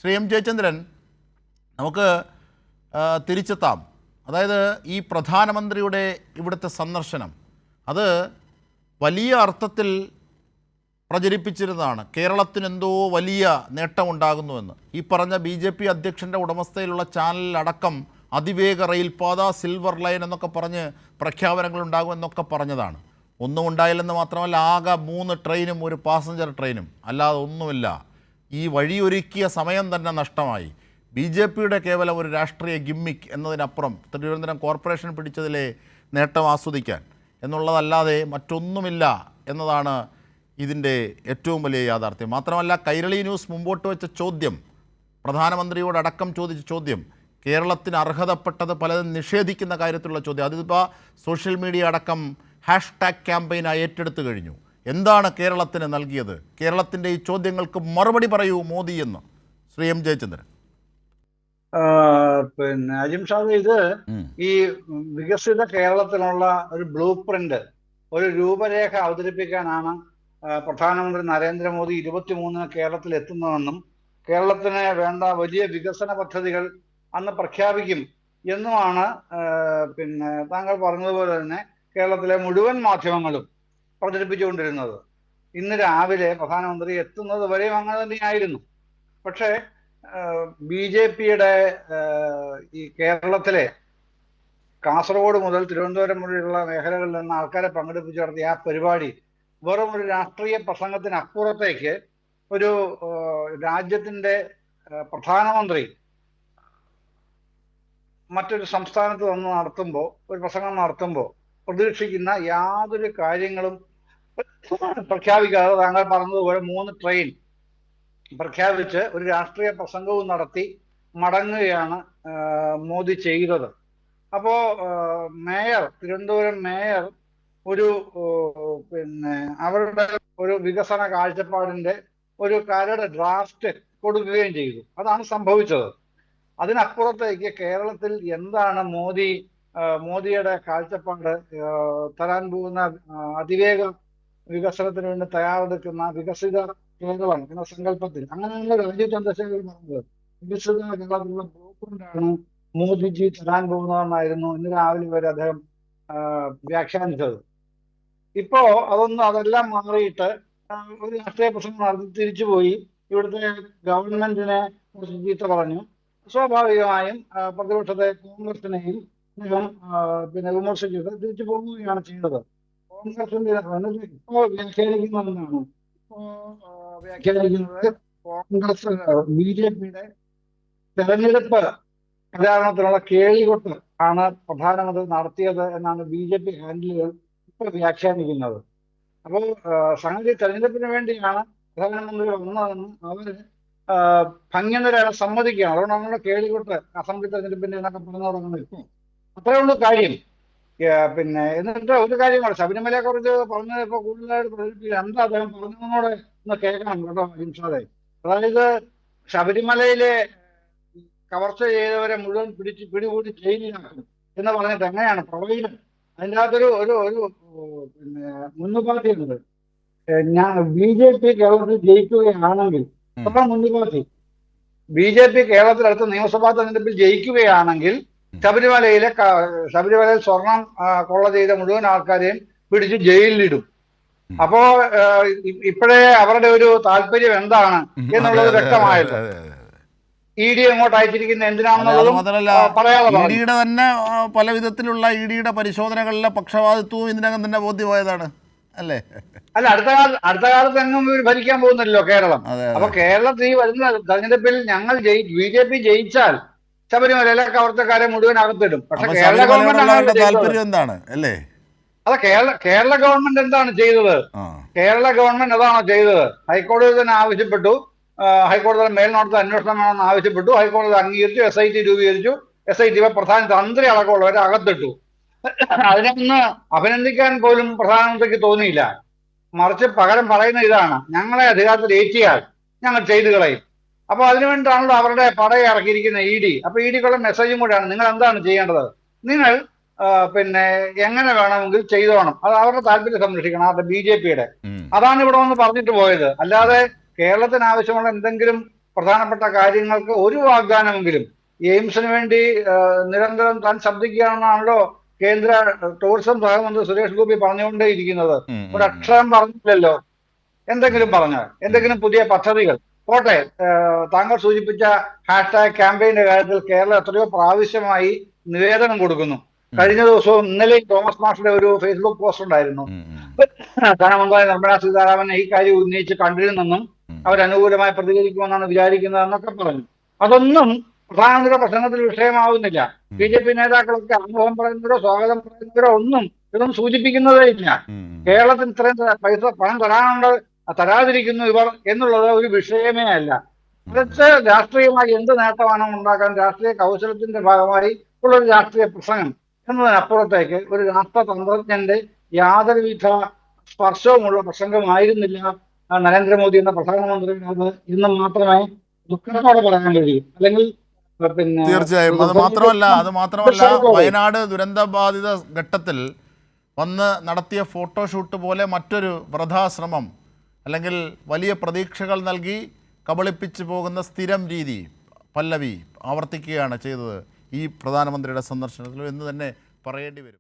Shri M Jayachandran, നമുക്ക് തിരിച്ചെത്താം. അതായത് ഈ പ്രധാനമന്ത്രിയുടെ ഇവിടുത്തെ സന്ദർശനം അത് വലിയ അർത്ഥത്തിൽ പ്രചരിപ്പിച്ചിരുന്നതാണ്. കേരളത്തിന് എന്തോ വലിയ നേട്ടമുണ്ടാകുന്നുവെന്ന്. ഈ പറഞ്ഞ BJP അധ്യക്ഷൻ്റെ ഉടമസ്ഥയിലുള്ള ചാനലിലടക്കം അതിവേഗ റെയിൽപാത, സിൽവർ ലൈൻ എന്നൊക്കെ പറഞ്ഞ് പ്രഖ്യാപനങ്ങൾ ഉണ്ടാകുമെന്നൊക്കെ പറഞ്ഞതാണ്. ഒന്നും ഉണ്ടായില്ലെന്ന് മാത്രമല്ല, ആകെ 3 ട്രെയിനും ഒരു പാസഞ്ചർ ട്രെയിനും, അല്ലാതെ ഒന്നുമില്ല. ഈ വഴിയൊരുക്കിയ സമയം തന്നെ നഷ്ടമായി. BJPയുടെ കേവലം ഒരു രാഷ്ട്രീയ ഗിമ്മിക്ക് എന്നതിനപ്പുറം തിരുവനന്തപുരം കോർപ്പറേഷൻ പിടിച്ചതിലെ നേട്ടം ആസ്വദിക്കാൻ എന്നുള്ളതല്ലാതെ മറ്റൊന്നുമില്ല എന്നതാണ് ഇതിൻ്റെ ഏറ്റവും വലിയ യാഥാർത്ഥ്യം. മാത്രമല്ല, കൈരളി ന്യൂസ് മുമ്പോട്ട് വെച്ച ചോദ്യം, പ്രധാനമന്ത്രിയോടക്കം ചോദിച്ച ചോദ്യം, കേരളത്തിന് അർഹതപ്പെട്ടത് പലതും നിഷേധിക്കുന്ന കാര്യത്തിലുള്ള ചോദ്യം, അതിപ്പോൾ സോഷ്യൽ മീഡിയ അടക്കം ഹാഷ്ടാഗ് ക്യാമ്പയിനായി ഏറ്റെടുത്തു കഴിഞ്ഞു. എന്താണ് കേരളത്തിന് നൽകിയത്? കേരളത്തിൻ്റെ ഈ ചോദ്യങ്ങൾക്ക് മറുപടി പറയൂ മോദി എന്ന് ശ്രീ എം ജയചന്ദ്രൻ. പിന്നെ അജിംഷാദ്, ഇത് ഈ വികസിത കേരളത്തിനുള്ള ഒരു ബ്ലൂ പ്രിന്റ്, ഒരു രൂപരേഖ അവതരിപ്പിക്കാനാണ് പ്രധാനമന്ത്രി നരേന്ദ്രമോദി 23-ന് കേരളത്തിൽ എത്തുന്നതെന്നും കേരളത്തിന് വേണ്ട വലിയ വികസന പദ്ധതികൾ അന്ന് പ്രഖ്യാപിക്കും എന്നുമാണ് പിന്നെ താങ്കൾ പറഞ്ഞതുപോലെ തന്നെ കേരളത്തിലെ മുഴുവൻ മാധ്യമങ്ങളും പ്രചരിപ്പിച്ചുകൊണ്ടിരുന്നത്. ഇന്ന് രാവിലെ പ്രധാനമന്ത്രി എത്തുന്നത് വരെയും അങ്ങനെ തന്നെയായിരുന്നു. പക്ഷേ BJPയുടെ ഈ കേരളത്തിലെ കാസർഗോഡ് മുതൽ തിരുവനന്തപുരം വരെയുള്ള മേഖലകളിൽ നിന്ന് ആൾക്കാരെ പങ്കെടുപ്പിച്ച് നടത്തിയ ആ പരിപാടി വെറും ഒരു രാഷ്ട്രീയ പ്രസംഗത്തിനപ്പുറത്തേക്ക് ഒരു രാജ്യത്തിന്റെ പ്രധാനമന്ത്രി മറ്റൊരു സംസ്ഥാനത്ത് വന്ന് നടത്തുമ്പോൾ, ഒരു പ്രസംഗം നടത്തുമ്പോൾ പ്രതീക്ഷിക്കുന്ന യാതൊരു കാര്യങ്ങളും പ്രഖ്യാപിക്കാതെ താങ്കൾ പറഞ്ഞതുപോലെ 3 ട്രെയിൻ പ്രഖ്യാപിച്ച് ഒരു രാഷ്ട്രീയ പ്രസംഗവും നടത്തി മടങ്ങുകയാണ് മോദി ചെയ്തത്. അപ്പോ തിരുവനന്തപുരം മേയർ ഒരു പിന്നെ അവരുടെ ഒരു വികസന കാഴ്ചപ്പാടിന്റെ ഒരു കരട് ഡ്രാഫ്റ്റ് കൊടുക്കുകയും ചെയ്തു. അതാണ് സംഭവിച്ചത്. അതിനപ്പുറത്തേക്ക് കേരളത്തിൽ എന്താണ് മോദിയുടെ കാഴ്ചപ്പാട്, തരാൻ പോകുന്ന അതിവേഗ വികസനത്തിന് വേണ്ടി തയ്യാറെടുക്കുന്ന വികസിത കേരളം എന്ന സങ്കല്പത്തിൽ, അങ്ങനെയുള്ള രാജീവ് ചന്ദ്രശേഖർ പറഞ്ഞത് വികസിത കേരളത്തിലുള്ള ബ്ലൂ പ്രിന്റാണ് മോദിജി തരാൻ പോകുന്നതെന്നായിരുന്നു ഇന്ന് രാവിലെ വരെ അദ്ദേഹം വ്യാഖ്യാനിച്ചത്. ഇപ്പോ അതെല്ലാം മാറിയിട്ട് ഒരു രാഷ്ട്രീയ പ്രസംഗം നടത്തി തിരിച്ചുപോയി ഇവിടുത്തെ ഗവൺമെന്റിനെ കുറിച്ച് ചീത്ത പറഞ്ഞു. സ്വാഭാവികമായും പ്രതിപക്ഷത്തെ കോൺഗ്രസിനെയും പിന്നെ വിമർശിച്ചിട്ട് തിരിച്ചു പോവുകയാണ് ചെയ്തത്. കോൺഗ്രസിന്റെ ഇപ്പോൾ വ്യാഖ്യാനിക്കുന്നത് കോൺഗ്രസ് BJPയുടെ തെരഞ്ഞെടുപ്പ് പ്രചാരണത്തിനുള്ള കേളികൊട്ട് ആണ് പ്രധാനമന്ത്രി നടത്തിയത് എന്നാണ് BJP ഹാൻഡിലുകൾ ഇപ്പോൾ വ്യാഖ്യാനിക്കുന്നത്. അപ്പോൾ സംഗതി തെരഞ്ഞെടുപ്പിന് വേണ്ടിയാണ് പ്രധാനമന്ത്രി വന്നതെന്ന് അവര് ഭംഗ്യന്തരാണ് സമ്മതിക്കുകയാണ്. അതുകൊണ്ടാണ് നമ്മുടെ കേളികൊട്ട് അസംബ്ലി തെരഞ്ഞെടുപ്പിന്റെ എന്നൊക്കെ പറഞ്ഞു തുടങ്ങുന്നത്. ഇപ്പോൾ അത്രേ ഉള്ളൂ കാര്യം. പിന്നെ എന്നിട്ട് ഒരു കാര്യം കൂടെ, ശബരിമലയെ കുറിച്ച് പറഞ്ഞത് ഇപ്പൊ കൂടുതലായിട്ട് പ്രചരിപ്പിക്കുക, എന്താ അദ്ദേഹം പറഞ്ഞതിനോട് ഒന്ന് കേൾക്കണം കേട്ടോ ഇൻഷാദെ. അതായത് ശബരിമലയിലെ കവർച്ച ചെയ്തവരെ മുഴുവൻ പിടികൂടി ജയിലിലാക്കും എന്ന് പറഞ്ഞിട്ട് എങ്ങനെയാണ് പ്രവചനം? അതിൻ്റെ അകത്തൊരു ഒരു പിന്നെ മുന്നുപാധിയുണ്ട്. BJP കേരളത്തിൽ ജയിക്കുകയാണെങ്കിൽ, മുന്നുപാധി BJP കേരളത്തിൽ അടുത്ത നിയമസഭാ തെരഞ്ഞെടുപ്പിൽ ജയിക്കുകയാണെങ്കിൽ ശബരിമലയിൽ സ്വർണം കൊള്ള ചെയ്ത മുഴുവൻ ആൾക്കാരെയും പിടിച്ച് ജയിലിലിടും. അപ്പോ ഇപ്പോഴേ അവരുടെ ഒരു താല്പര്യം എന്താണ് എന്നുള്ളത് വ്യക്തമായല്ലോ. ED അങ്ങോട്ട് അയച്ചിരിക്കുന്ന എന്തിനാണെന്നുള്ളതും പറയാതെ EDയുടെ തന്നെ പല വിധത്തിലുള്ള EDയുടെ പരിശോധനകളിലെ പക്ഷപാതിത്വവും ഇതിനകം തന്നെ ബോധ്യമായതാണ് അല്ലേ? അല്ല, അടുത്ത കാലത്ത് എങ്ങും ഭരിക്കാൻ പോകുന്നില്ലല്ലോ കേരളം. അപ്പൊ കേരളത്തിൽ ഈ വരുന്ന തെരഞ്ഞെടുപ്പിൽ BJP ജയിച്ചാൽ ശബരിമലയിലെ കവർച്ചക്കാരെ മുഴുവൻ അകത്തിടും. പക്ഷെ കേരള ഗവൺമെന്റ് എന്താണ് അല്ലേ? അതെ, കേരള ഗവൺമെന്റ് എന്താണ് ചെയ്തത്? കേരള ഗവൺമെന്റ് അതാണോ ചെയ്തത്? ഹൈക്കോടതി തന്നെ ആവശ്യപ്പെട്ടു, ഹൈക്കോടതി മേൽനോട്ടത്തെ അന്വേഷണം വേണമെന്ന് ആവശ്യപ്പെട്ടു. ഹൈക്കോടതി അംഗീകരിച്ചു, SIT രൂപീകരിച്ചു. SIT പ്രധാന തന്ത്രി അടക്കമുള്ളവരെ അകത്തിട്ടു. അതിനൊന്ന് അഭിനന്ദിക്കാൻ പോലും പ്രധാനമന്ത്രിക്ക് തോന്നിയില്ല. മറിച്ച് പകരം പറയുന്ന ഇതാണ്, ഞങ്ങളെ അധികാരത്തിൽ ഏറ്റിയാൽ ഞങ്ങൾ ചെയ്തു കളയും. അപ്പൊ അതിനുവേണ്ടിയാണല്ലോ അവരുടെ പടയെ ഇറക്കിയിരിക്കുന്ന ED. അപ്പൊ EDക്കുള്ള മെസ്സേജും കൂടെയാണ്, നിങ്ങൾ എന്താണ് ചെയ്യേണ്ടത്? നിങ്ങൾ പിന്നെ എങ്ങനെ വേണമെങ്കിൽ ചെയ്തോണം. അത് അവരുടെ താല്പര്യം സംരക്ഷിക്കണം, അവരുടെ BJPയുടെ. അതാണ് ഇവിടെ വന്ന് പറഞ്ഞിട്ട് പോയത്. അല്ലാതെ കേരളത്തിന് ആവശ്യമുള്ള എന്തെങ്കിലും പ്രധാനപ്പെട്ട കാര്യങ്ങൾക്ക് ഒരു വാഗ്ദാനമെങ്കിലും എയിംസിന് വേണ്ടി നിരന്തരം താൻ ശബ്ദിക്കുകയാണെന്നാണല്ലോ കേന്ദ്ര ടൂറിസം സഹമന്ത്രി സുരേഷ് ഗോപി പറഞ്ഞുകൊണ്ടേയിരിക്കുന്നത്. ഒരക്ഷരം പറഞ്ഞില്ലല്ലോ. എന്തെങ്കിലും പറഞ്ഞാൽ എന്തെങ്കിലും പുതിയ പദ്ധതികൾ പോട്ടെ. താങ്കൾ സൂചിപ്പിച്ച ഹാഷ്ടാഗ് ക്യാമ്പയിന്റെ കാര്യത്തിൽ കേരളം എത്രയോ പ്രാവശ്യമായി നിവേദനം കൊടുക്കുന്നു. കഴിഞ്ഞ ദിവസവും ഇന്നലെയും തോമസ് മാഷിന്റെ ഒരു ഫേസ്ബുക്ക് പോസ്റ്റ് ഉണ്ടായിരുന്നു. ധനമന്ത്രി നിർമ്മലാ സീതാരാമൻ ഈ കാര്യം ഉന്നയിച്ച് കണ്ടിരുന്നെന്നും അവരനുകൂലമായി പ്രതികരിക്കുമെന്നാണ് വിചാരിക്കുന്നതെന്നൊക്കെ പറഞ്ഞു. അതൊന്നും പ്രധാനമന്ത്രിയുടെ പ്രസംഗത്തിൽ വിഷയമാവുന്നില്ല. BJP നേതാക്കളൊക്കെ അനുഭവം പറയുന്നവരോ സ്വാഗതം പറയുന്നവരോ ഒന്നും ഇതൊന്നും സൂചിപ്പിക്കുന്നതേ ഇല്ല. കേരളത്തിന് ഇത്രയും പണം തരാതിരിക്കുന്നു ഇവർ എന്നുള്ളത് ഒരു വിഷയമേ അല്ല. മറിച്ച് രാഷ്ട്രീയമായി എന്ത് നേട്ടമാണ് ഉണ്ടാക്കാൻ രാഷ്ട്രീയ കൗശലത്തിന്റെ ഭാഗമായി ഉള്ളൊരു രാഷ്ട്രീയ പ്രസംഗം എന്നതിനപ്പുറത്തേക്ക് ഒരു രാഷ്ട്രതന്ത്രജ്ഞന്റെ യാതൊരുവിധ സ്പർശവുമുള്ള പ്രസംഗമായിരുന്നില്ല നരേന്ദ്രമോദി എന്ന പ്രധാനമന്ത്രിയുടേത് എന്ന് മാത്രമേ ദുഃഖത്തോടെ പറയാൻ കഴിയും. അല്ലെങ്കിൽ പിന്നെ തീർച്ചയായും അത് മാത്രമല്ല വയനാട് ദുരന്തബാധിത ഘട്ടത്തിൽ വന്ന് നടത്തിയ ഫോട്ടോഷൂട്ട് പോലെ മറ്റൊരു വൃഥാശ്രമം അല്ലെങ്കിൽ വലിയ പ്രതീക്ഷകൾ നൽകി കബളിപ്പിച്ചു പോകുന്ന സ്ഥിരം രീതി പല്ലവി ആവർത്തിക്കുകയാണ് ചെയ്തത് ഈ പ്രധാനമന്ത്രിയുടെ സന്ദർശനത്തിൽ എന്ന് തന്നെ പറയേണ്ടി വരും.